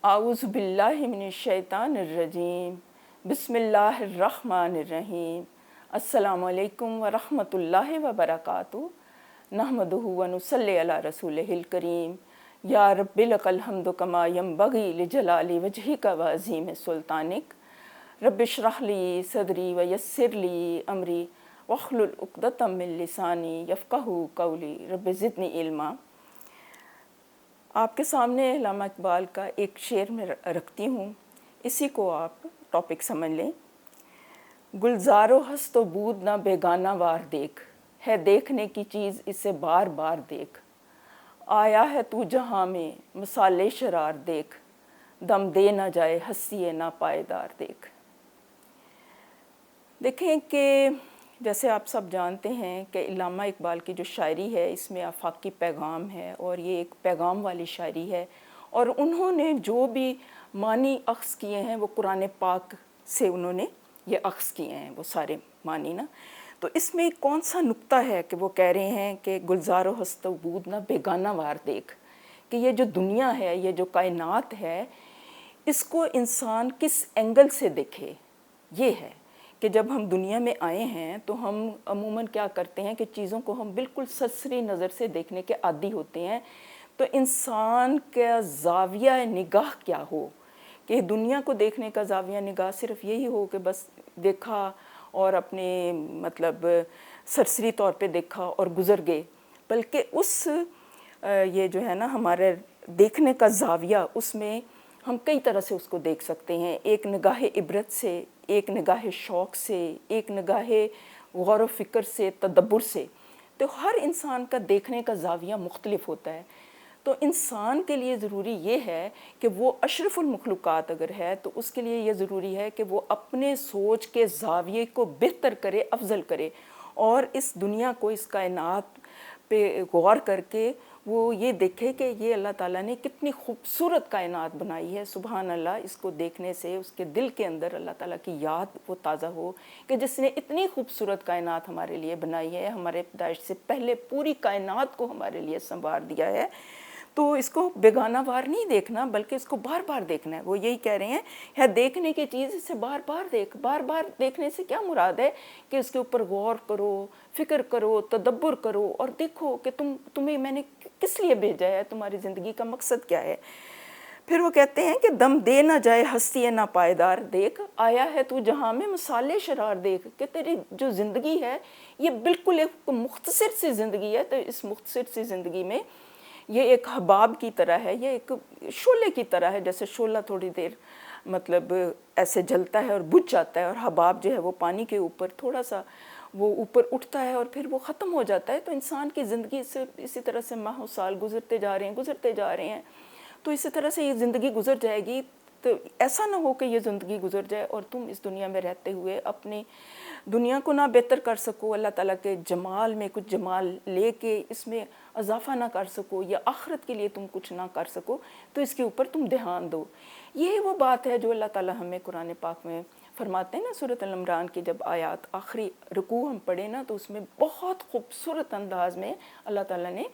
اعوذ باللہ من الشیطان الرجیم بسم اللہ الرحمن الرحیم السلام علیکم ورحمۃ اللہ وبرکاتہ نحمدہ ونصلی علی رسولہ الکریم یا رب لک الحمد کما ینبغی لجلال وجہک وعظیم سلطانک رب اشرح لی صدری ویسر لی امری واحلل عقدۃ من لسانی یفقہوا قولی رب زدنی علما۔ آپ کے سامنے علامہ اقبال کا ایک شعر میں رکھتی ہوں، اسی کو آپ ٹاپک سمجھ لیں۔ گلزار و ہست و بود نہ بیگانہ وار دیکھ، ہے دیکھنے کی چیز اسے بار بار دیکھ۔ آیا ہے تو جہاں میں مثال شرار دیکھ، دم دے نہ جائے ہستی نا پائیدار دیکھ۔ دیکھیں کہ جیسے آپ سب جانتے ہیں کہ علامہ اقبال کی جو شاعری ہے اس میں آفاقی پیغام ہے، اور یہ ایک پیغام والی شاعری ہے، اور انہوں نے جو بھی معنی اخذ کیے ہیں وہ قرآن پاک سے انہوں نے یہ اخذ کیے ہیں، وہ سارے معنی نا۔ تو اس میں کون سا نقطہ ہے کہ وہ کہہ رہے ہیں کہ گلزار و ہست و بود نہ بیگانہ وار دیکھ، کہ یہ جو دنیا ہے، یہ جو کائنات ہے، اس کو انسان کس اینگل سے دیکھے۔ یہ ہے کہ جب ہم دنیا میں آئے ہیں تو ہم عموماً کیا کرتے ہیں کہ چیزوں کو ہم بالکل سرسری نظر سے دیکھنے کے عادی ہوتے ہیں۔ تو انسان کا زاویہ نگاہ کیا ہو، کہ دنیا کو دیکھنے کا زاویہ نگاہ صرف یہی ہو کہ بس دیکھا اور اپنے مطلب سرسری طور پہ دیکھا اور گزر گئے، بلکہ اس یہ جو ہے نا ہمارے دیکھنے کا زاویہ، اس میں ہم کئی طرح سے اس کو دیکھ سکتے ہیں۔ ایک نگاہ عبرت سے، ایک نگاہ شوق سے، ایک نگاہ غور و فکر سے، تدبر سے۔ تو ہر انسان کا دیکھنے کا زاویہ مختلف ہوتا ہے۔ تو انسان کے لیے ضروری یہ ہے کہ وہ اشرف المخلوقات اگر ہے تو اس کے لیے یہ ضروری ہے کہ وہ اپنے سوچ کے زاویے کو بہتر کرے، افضل کرے، اور اس دنیا کو، اس کائنات پہ غور کر کے وہ یہ دیکھے کہ یہ اللہ تعالیٰ نے کتنی خوبصورت کائنات بنائی ہے۔ سبحان اللہ، اس کو دیکھنے سے اس کے دل کے اندر اللہ تعالیٰ کی یاد وہ تازہ ہو کہ جس نے اتنی خوبصورت کائنات ہمارے لیے بنائی ہے، ہمارے پیدائش سے پہلے پوری کائنات کو ہمارے لیے سنوار دیا ہے۔ تو اس کو بیگانہ وار نہیں دیکھنا، بلکہ اس کو بار بار دیکھنا ہے۔ وہ یہی کہہ رہے ہیں، ہے دیکھنے کی چیز اسے بار بار دیکھ۔ بار بار دیکھنے سے کیا مراد ہے کہ اس کے اوپر غور کرو، فکر کرو، تدبر کرو، اور دیکھو کہ تمہیں میں نے کس لیے بھیجا ہے، تمہاری زندگی کا مقصد کیا ہے۔ پھر وہ کہتے ہیں کہ دم دے نہ جائے ہستی نا پائیدار دیکھ، آیا ہے تو جہاں میں مثال شرار دیکھ، کہ تیری جو زندگی ہے یہ بالکل ایک مختصر سی زندگی ہے۔ تو اس مختصر سی زندگی میں یہ ایک حباب کی طرح ہے، یہ ایک شعلے کی طرح ہے، جیسے شعلہ تھوڑی دیر مطلب ایسے جلتا ہے اور بجھ جاتا ہے، اور حباب جو ہے وہ پانی کے اوپر تھوڑا سا وہ اوپر اٹھتا ہے اور پھر وہ ختم ہو جاتا ہے۔ تو انسان کی زندگی سے اسی طرح سے ماہ و سال گزرتے جا رہے ہیں، تو اسی طرح سے یہ زندگی گزر جائے گی۔ تو ایسا نہ ہو کہ یہ زندگی گزر جائے اور تم اس دنیا میں رہتے ہوئے اپنی دنیا کو نہ بہتر کر سکو، اللہ تعالیٰ کے جمال میں کچھ جمال لے کے اس میں اضافہ نہ کر سکو، یا آخرت کے لیے تم کچھ نہ کر سکو، تو اس کے اوپر تم دھیان دو۔ یہی وہ بات ہے جو اللہ تعالیٰ ہمیں قرآن پاک میں فرماتے ہیں نا۔ سورۃ العمران کی جب آیات آخری رکوع ہم پڑھیں نا تو اس میں بہت خوبصورت انداز میں اللہ تعالیٰ نے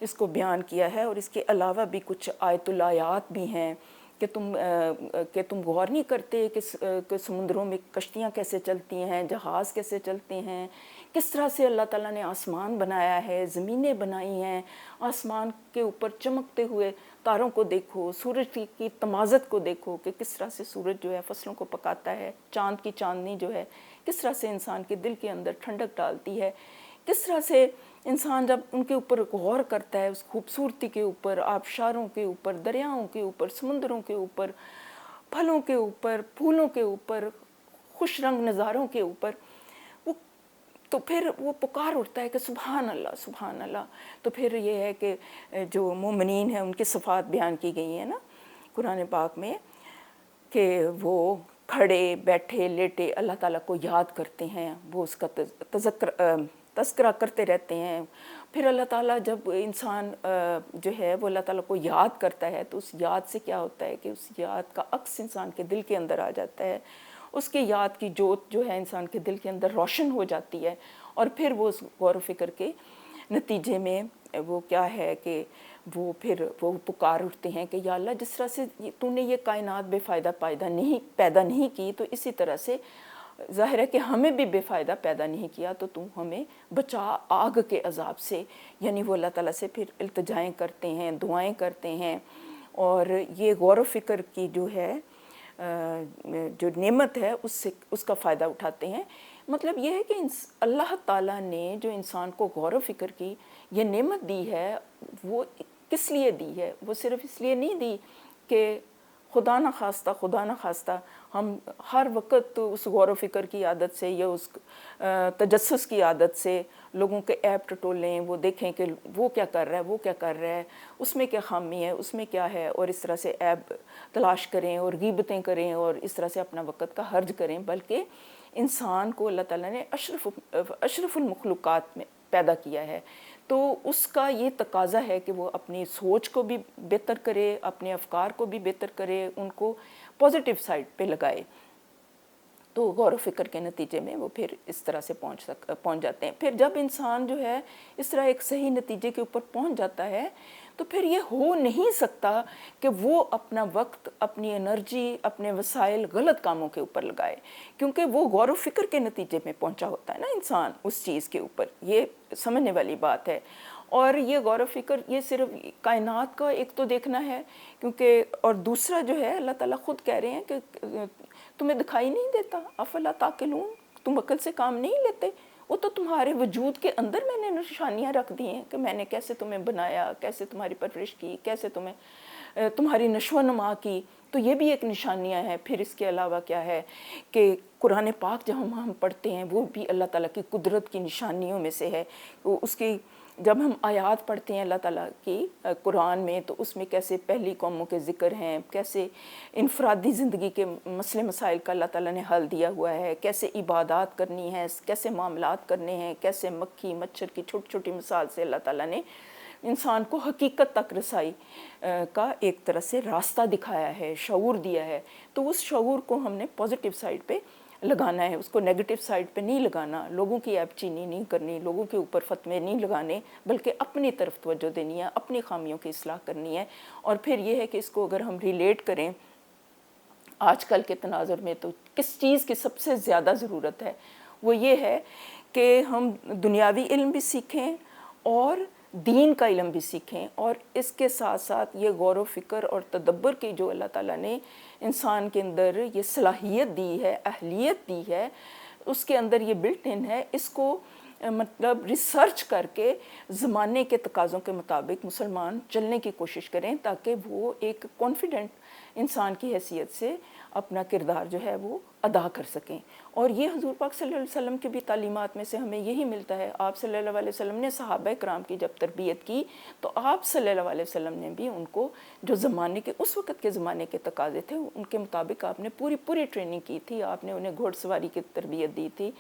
اس کو بیان کیا ہے، اور اس کے علاوہ بھی کچھ آیت الآیات بھی ہیں کہ تم غور نہیں کرتے کہ سمندروں میں کشتیاں کیسے چلتی ہیں، جہاز کیسے چلتے ہیں، کس طرح سے اللہ تعالیٰ نے آسمان بنایا ہے، زمینیں بنائی ہیں، آسمان کے اوپر چمکتے ہوئے تاروں کو دیکھو، سورج کی تمازت کو دیکھو کہ کس طرح سے سورج جو ہے فصلوں کو پکاتا ہے، چاند کی چاندنی جو ہے کس طرح سے انسان کے دل کے اندر ٹھنڈک ڈالتی ہے، کس طرح سے انسان جب ان کے اوپر غور کرتا ہے، اس خوبصورتی کے اوپر، آبشاروں کے اوپر، دریاؤں کے اوپر، سمندروں کے اوپر، پھلوں کے اوپر، پھولوں کے اوپر، خوش رنگ نظاروں کے اوپر، تو پھر وہ پکار اٹھتا ہے کہ سبحان اللہ سبحان اللہ۔ تو پھر یہ ہے کہ جو مومنین ہیں ان کی صفات بیان کی گئی ہیں نا قرآن پاک میں، کہ وہ کھڑے بیٹھے لیٹے اللہ تعالیٰ کو یاد کرتے ہیں، وہ اس کا تذکرہ کرتے رہتے ہیں۔ پھر اللہ تعالیٰ جب انسان جو ہے وہ اللہ تعالیٰ کو یاد کرتا ہے تو اس یاد سے کیا ہوتا ہے کہ اس یاد کا عکس انسان کے دل کے اندر آ جاتا ہے، اس کی یاد کی جوت جو ہے انسان کے دل کے اندر روشن ہو جاتی ہے، اور پھر وہ اس غور و فکر کے نتیجے میں وہ کیا ہے کہ وہ پھر وہ پکار اٹھتے ہیں کہ یا اللہ جس طرح سے تو نے یہ کائنات بے فائدہ پیدا نہیں کی، تو اسی طرح سے ظاہر ہے کہ ہمیں بھی بے فائدہ پیدا نہیں کیا، تو تم ہمیں بچا آگ کے عذاب سے۔ یعنی وہ اللہ تعالیٰ سے پھر التجائیں کرتے ہیں، دعائیں کرتے ہیں، اور یہ غور و فکر کی جو ہے جو نعمت ہے اس کا فائدہ اٹھاتے ہیں۔ مطلب یہ ہے کہ اللہ تعالیٰ نے جو انسان کو غور و فکر کی یہ نعمت دی ہے، وہ کس لیے دی ہے؟ وہ صرف اس لیے نہیں دی کہ خدا نخواستہ ہم ہر وقت اس غور و فکر کی عادت سے یا اس تجسس کی عادت سے لوگوں کے عیب ٹٹولیں، وہ دیکھیں کہ وہ کیا کر رہا ہے، اس میں کیا خامی ہے، اس میں کیا ہے، اور اس طرح سے عیب تلاش کریں اور غیبتیں کریں اور اس طرح سے اپنا وقت کا حرج کریں، بلکہ انسان کو اللہ تعالیٰ نے اشرف المخلوقات میں پیدا کیا ہے۔ تو اس کا یہ تقاضا ہے کہ وہ اپنی سوچ کو بھی بہتر کرے، اپنے افکار کو بھی بہتر کرے، ان کو پازیٹیو سائڈ پہ لگائے۔ تو غور و فکر کے نتیجے میں وہ پھر اس طرح سے پہنچ جاتے ہیں۔ پھر جب انسان جو ہے اس طرح ایک صحیح نتیجے کے اوپر پہنچ جاتا ہے تو پھر یہ ہو نہیں سکتا کہ وہ اپنا وقت، اپنی انرجی، اپنے وسائل غلط کاموں کے اوپر لگائے، کیونکہ وہ غور و فکر کے نتیجے میں پہنچا ہوتا ہے نا انسان اس چیز کے اوپر۔ یہ سمجھنے والی بات ہے۔ اور یہ غور و فکر یہ صرف کائنات کا ایک تو دیکھنا ہے، کیونکہ اور دوسرا جو ہے اللہ تعالیٰ خود کہہ رہے ہیں کہ تمہیں دکھائی نہیں دیتا، افلا تعقلون، تم عقل سے کام نہیں لیتے؟ وہ تو تمہارے وجود کے اندر میں نے نشانیاں رکھ دی ہیں کہ میں نے کیسے تمہیں بنایا، کیسے تمہاری پرورش کی، کیسے تمہاری نشو و نما کی، تو یہ بھی ایک نشانیاں ہیں۔ پھر اس کے علاوہ کیا ہے کہ قرآن پاک جب ہم پڑھتے ہیں وہ بھی اللہ تعالیٰ کی قدرت کی نشانیوں میں سے ہے۔ اس کی جب ہم آیات پڑھتے ہیں اللہ تعالیٰ کی قرآن میں، تو اس میں کیسے پہلی قوموں کے ذکر ہیں، کیسے انفرادی زندگی کے مسئلے مسائل کا اللہ تعالیٰ نے حل دیا ہوا ہے، کیسے عبادات کرنی ہے، کیسے معاملات کرنے ہیں، کیسے مکھی مچھر کی چھوٹی چھوٹی مثال سے اللہ تعالیٰ نے انسان کو حقیقت تک رسائی کا ایک طرح سے راستہ دکھایا ہے، شعور دیا ہے۔ تو اس شعور کو ہم نے پازیٹیو سائڈ پہ لگانا ہے، اس کو نیگیٹو سائڈ پہ نہیں لگانا، لوگوں کی عیب چینی نہیں کرنی، لوگوں کے اوپر فتوے نہیں لگانے، بلکہ اپنی طرف توجہ دینی ہے، اپنی خامیوں کی اصلاح کرنی ہے۔ اور پھر یہ ہے کہ اس کو اگر ہم ریلیٹ کریں آج کل کے تناظر میں، تو کس چیز کی سب سے زیادہ ضرورت ہے؟ وہ یہ ہے کہ ہم دنیاوی علم بھی سیکھیں اور دین کا علم بھی سیکھیں، اور اس کے ساتھ ساتھ یہ غور و فکر اور تدبر کی جو اللہ تعالیٰ نے انسان کے اندر یہ صلاحیت دی ہے، اہلیت دی ہے، اس کے اندر یہ بلٹ ان ہے، اس کو مطلب ریسرچ کر کے زمانے کے تقاضوں کے مطابق مسلمان چلنے کی کوشش کریں، تاکہ وہ ایک کانفیڈنٹ انسان کی حیثیت سے اپنا کردار جو ہے وہ ادا کر سکیں۔ اور یہ حضور پاک صلی اللہ علیہ وسلم کی بھی تعلیمات میں سے ہمیں یہی ملتا ہے۔ آپ صلی اللہ علیہ وسلم نے صحابہ کرام کی جب تربیت کی تو آپ صلی اللہ علیہ وسلم نے بھی ان کو جو زمانے کے اس وقت کے زمانے کے تقاضے تھے ان کے مطابق آپ نے پوری ٹریننگ کی تھی۔ آپ نے انہیں گھوڑ سواری کی تربیت دی تھی،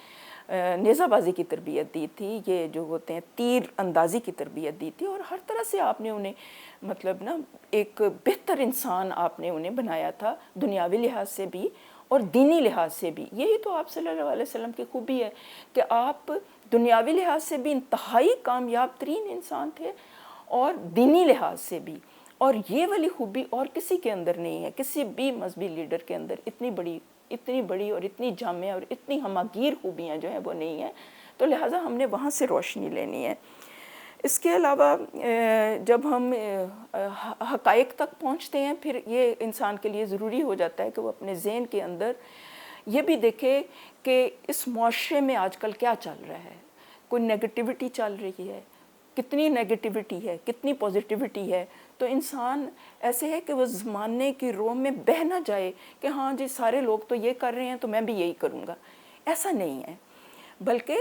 نیزہ بازی کی تربیت دی تھی، یہ جو ہوتے ہیں تیر اندازی کی تربیت دی تھی، اور ہر طرح سے آپ نے انہیں مطلب ایک بہتر انسان آپ نے انہیں بنایا تھا، دنیاوی لحاظ سے بھی اور دینی لحاظ سے بھی۔ یہی تو آپ صلی اللہ علیہ وسلم کی خوبی ہے کہ آپ دنیاوی لحاظ سے بھی انتہائی کامیاب ترین انسان تھے اور دینی لحاظ سے بھی۔ اور یہ والی خوبی اور کسی کے اندر نہیں ہے، کسی بھی مذہبی لیڈر کے اندر اتنی بڑی اور اتنی جامع اور اتنی ہماگیر خوبیاں جو ہیں وہ نہیں ہیں۔ تو لہٰذا ہم نے وہاں سے روشنی لینی ہے۔ اس کے علاوہ جب ہم حقائق تک پہنچتے ہیں، پھر یہ انسان کے لیے ضروری ہو جاتا ہے کہ وہ اپنے ذہن کے اندر یہ بھی دیکھے کہ اس معاشرے میں آج کل کیا چل رہا ہے۔ کوئی نیگیٹیوٹی چل رہی ہے، کتنی نیگیٹیوٹی ہے، کتنی پازیٹیوٹی ہے۔ تو انسان ایسے ہے کہ وہ زمانے کی رو میں بہہ نہ جائے کہ ہاں جی سارے لوگ تو یہ کر رہے ہیں تو میں بھی یہی کروں گا، ایسا نہیں ہے۔ بلکہ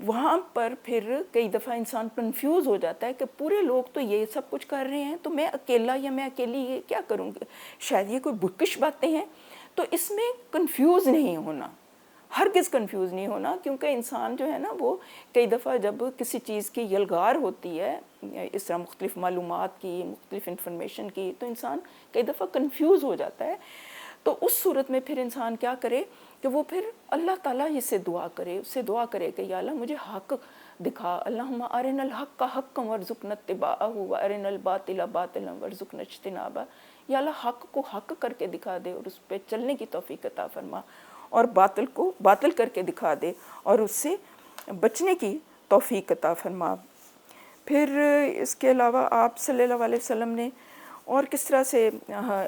وہاں پر پھر کئی دفعہ انسان کنفیوز ہو جاتا ہے کہ پورے لوگ تو یہ سب کچھ کر رہے ہیں تو میں اکیلا یا میں اکیلی یہ کیا کروں گی، شاید یہ کوئی بکش باتیں ہیں۔ تو اس میں کنفیوز نہیں ہونا، ہرگز کنفیوز نہیں ہونا، کیونکہ انسان جو ہے نا وہ کئی دفعہ جب کسی چیز کی یلغار ہوتی ہے، اس طرح مختلف معلومات کی، مختلف انفارمیشن کی، تو انسان کئی دفعہ کنفیوز ہو جاتا ہے۔ تو اس صورت میں پھر انسان کیا کرے کہ وہ پھر اللہ تعالیٰ ہی سے دعا کرے، اس سے دعا کرے کہ یا اللہ مجھے حق دکھا، اللہم ارنا الحق حقا وارزقنا اتباعہ وارنا الباطل باطلا وارزقنا اجتنابہ، یا اللہ حق کو حق کر کے دکھا دے اور اس پہ چلنے کی توفیق عطا فرما، اور باطل کو باطل کر کے دکھا دے اور اس سے بچنے کی توفیق عطا فرما۔ پھر اس کے علاوہ آپ صلی اللہ علیہ وسلم نے اور کس طرح سے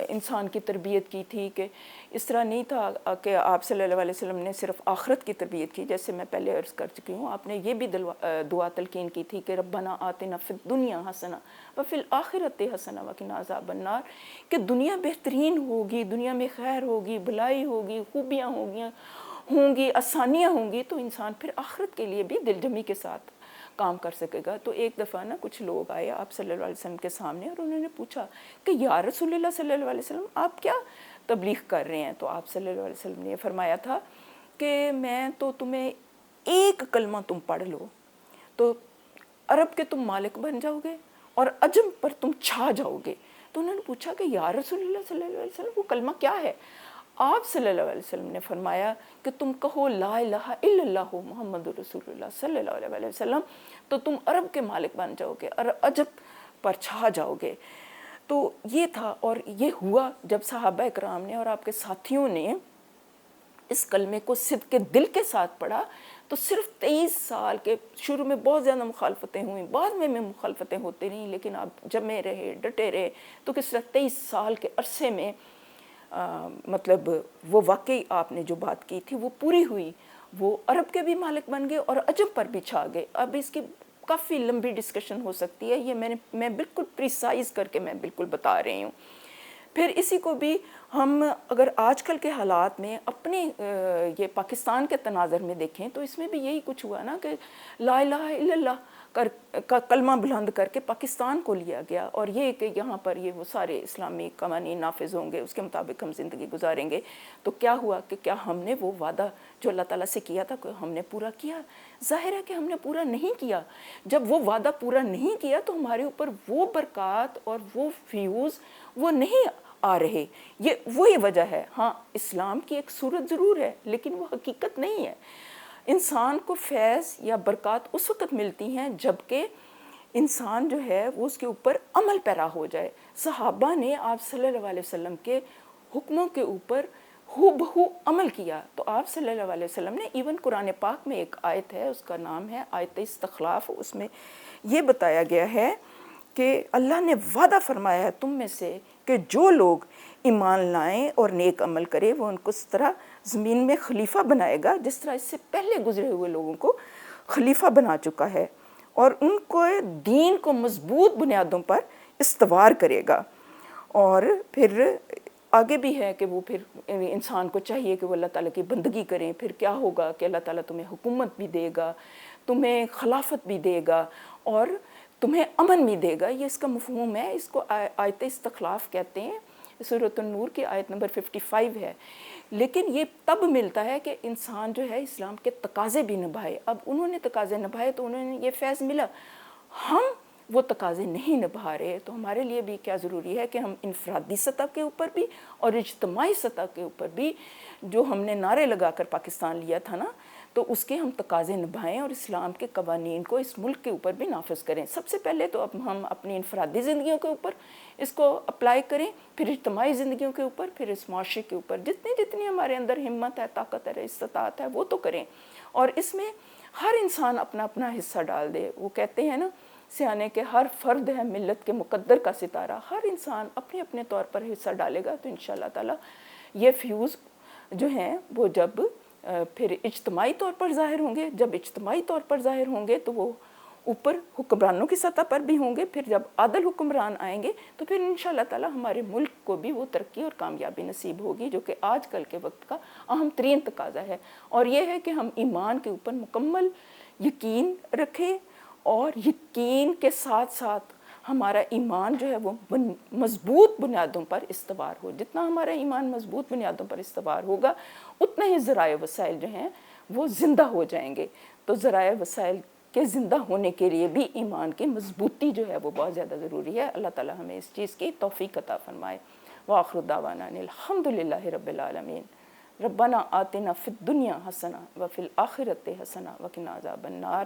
انسان کی تربیت کی تھی، کہ اس طرح نہیں تھا کہ آپ صلی اللہ علیہ وسلم نے صرف آخرت کی تربیت کی، جیسے میں پہلے عرض کر چکی ہوں، آپ نے یہ بھی دعا تلقین کی تھی کہ ربنا آتنا فی الدنیا حسنہ وفی الآخرۃ حسنہ وقنا عذاب النار، کہ دنیا بہترین ہوگی، دنیا میں خیر ہوگی، بھلائی ہوگی، خوبیاں ہوں گی، آسانیاں ہوں گی، تو انسان پھر آخرت کے لیے بھی دل جمی کے ساتھ کام کر سکے گا۔ تو ایک دفعہ نا کچھ لوگ آئے آپ صلی اللہ علیہ وسلم کے سامنے اور انہوں نے پوچھا کہ یا رسول اللہ صلی اللہ علیہ وسلم آپ کیا تبلیغ کر رہے ہیں؟ تو آپ صلی اللہ علیہ وسلم نے یہ فرمایا تھا کہ میں تو تمہیں ایک کلمہ تم پڑھ لو تو عرب کے تم مالک بن جاؤ گے اور عجم پر تم چھا جاؤ گے۔ تو انہوں نے پوچھا کہ یا رسول اللہ صلی اللہ علیہ وسلم وہ کلمہ کیا ہے؟ آپ صلی اللہ علیہ وسلم نے فرمایا کہ تم کہو لا الہ الا اللہ محمد رسول اللہ صلی اللہ علیہ وسلم، تو تم عرب کے مالک بن جاؤ گے اور عجب پر چھا جاؤ گے۔ تو یہ تھا، اور یہ ہوا جب صحابہ اکرام نے اور آپ کے ساتھیوں نے اس کلمے کو صدق کے دل کے ساتھ پڑھا، تو صرف 23 سال کے شروع میں بہت زیادہ مخالفتیں ہوئیں، بعد میں مخالفتیں ہوتی رہیں، لیکن آپ جمے رہے، ڈٹے رہے، تو کس طرح 23 سال کے عرصے میں مطلب وہ واقعی آپ نے جو بات کی تھی وہ پوری ہوئی، وہ عرب کے بھی مالک بن گئے اور عجم پر بھی چھا گئے۔ اب اس کی کافی لمبی ڈسکشن ہو سکتی ہے، یہ میں بالکل پریسائز کر کے میں بالکل بتا رہی ہوں۔ پھر اسی کو بھی ہم اگر آج کل کے حالات میں اپنے یہ پاکستان کے تناظر میں دیکھیں تو اس میں بھی یہی کچھ ہوا نا، کہ لا الہ الا اللہ کا کلمہ بلند کر کے پاکستان کو لیا گیا، اور یہ کہ یہاں پر یہ وہ سارے اسلامی قوانین نافذ ہوں گے، اس کے مطابق ہم زندگی گزاریں گے۔ تو کیا ہوا کہ کیا ہم نے وہ وعدہ جو اللہ تعالیٰ سے کیا تھا کہ ہم نے پورا کیا؟ ظاہر ہے کہ ہم نے پورا نہیں کیا۔ جب وہ وعدہ پورا نہیں کیا تو ہمارے اوپر وہ برکات اور وہ فیوز وہ نہیں آ رہے، یہ وہی وجہ ہے۔ ہاں اسلام کی ایک صورت ضرور ہے لیکن وہ حقیقت نہیں ہے۔ انسان کو فیض یا برکات اس وقت ملتی ہیں جب کہ انسان جو ہے وہ اس کے اوپر عمل پیرا ہو جائے۔ صحابہ نے آپ صلی اللہ علیہ وسلم کے حکموں کے اوپر ہو بہو عمل کیا، تو آپ صلی اللہ علیہ وسلم نے ایون قرآن پاک میں ایک آیت ہے، اس کا نام ہے آیت استخلاف، اس میں یہ بتایا گیا ہے کہ اللہ نے وعدہ فرمایا ہے تم میں سے کہ جو لوگ ایمان لائیں اور نیک عمل کرے وہ ان کو اس طرح زمین میں خلیفہ بنائے گا جس طرح اس سے پہلے گزرے ہوئے لوگوں کو خلیفہ بنا چکا ہے، اور ان کو دین کو مضبوط بنیادوں پر استوار کرے گا۔ اور پھر آگے بھی ہے کہ وہ پھر انسان کو چاہیے کہ وہ اللہ تعالیٰ کی بندگی کریں، پھر کیا ہوگا کہ اللہ تعالیٰ تمہیں حکومت بھی دے گا، تمہیں خلافت بھی دے گا اور تمہیں امن بھی دے گا۔ یہ اس کا مفہوم ہے، اس کو آیت استخلاف کہتے ہیں، سورۃ النور کی آیت نمبر 55 ہے۔ لیکن یہ تب ملتا ہے کہ انسان جو ہے اسلام کے تقاضے بھی نبھائے۔ اب انہوں نے تقاضے نبھائے تو انہوں نے یہ فیض ملا، ہم وہ تقاضے نہیں نبھا رہے، تو ہمارے لیے بھی کیا ضروری ہے کہ ہم انفرادی سطح کے اوپر بھی اور اجتماعی سطح کے اوپر بھی جو ہم نے نعرے لگا کر پاکستان لیا تھا نا، تو اس کے ہم تقاضے نبھائیں اور اسلام کے قوانین کو اس ملک کے اوپر بھی نافذ کریں۔ سب سے پہلے تو اب ہم اپنی انفرادی زندگیوں کے اوپر اس کو اپلائی کریں، پھر اجتماعی زندگیوں کے اوپر، پھر اس معاشرے کے اوپر جتنی ہمارے اندر ہمت ہے، طاقت ہے، استطاعت ہے، وہ تو کریں، اور اس میں ہر انسان اپنا اپنا حصہ ڈال دے۔ وہ کہتے ہیں نا سیانے کہ ہر فرد ہے ملت کے مقدر کا ستارہ، ہر انسان اپنے اپنے طور پر حصہ ڈالے گا تو انشاءاللہ تعالیٰ یہ فیوز جو ہیں وہ جب پھر اجتماعی طور پر ظاہر ہوں گے، جب اجتماعی طور پر ظاہر ہوں گے تو وہ اوپر حکمرانوں کی سطح پر بھی ہوں گے، پھر جب عادل حکمران آئیں گے تو پھر انشاءاللہ تعالیٰ ہمارے ملک کو بھی وہ ترقی اور کامیابی نصیب ہوگی، جو کہ آج کل کے وقت کا اہم ترین تقاضا ہے۔ اور یہ ہے کہ ہم ایمان کے اوپر مکمل یقین رکھیں، اور یقین کے ساتھ ساتھ ہمارا ایمان جو ہے وہ مضبوط بنیادوں پر استوار ہو۔ جتنا ہمارا ایمان مضبوط بنیادوں پر استوار ہوگا اتنا ہی ذرائع وسائل جو ہیں وہ زندہ ہو جائیں گے۔ تو ذرائع وسائل کے زندہ ہونے کے لیے بھی ایمان کی مضبوطی جو ہے وہ بہت زیادہ ضروری ہے۔ اللہ تعالیٰ ہمیں اس چیز کی توفیق عطا فرمائے۔ وآخر دعوانا ان الحمد للہ رب العالمین۔ ربنا آتنا فی الدنیا حسنہ وفی الآخرۃ حسنہ وقنا عذاب النار۔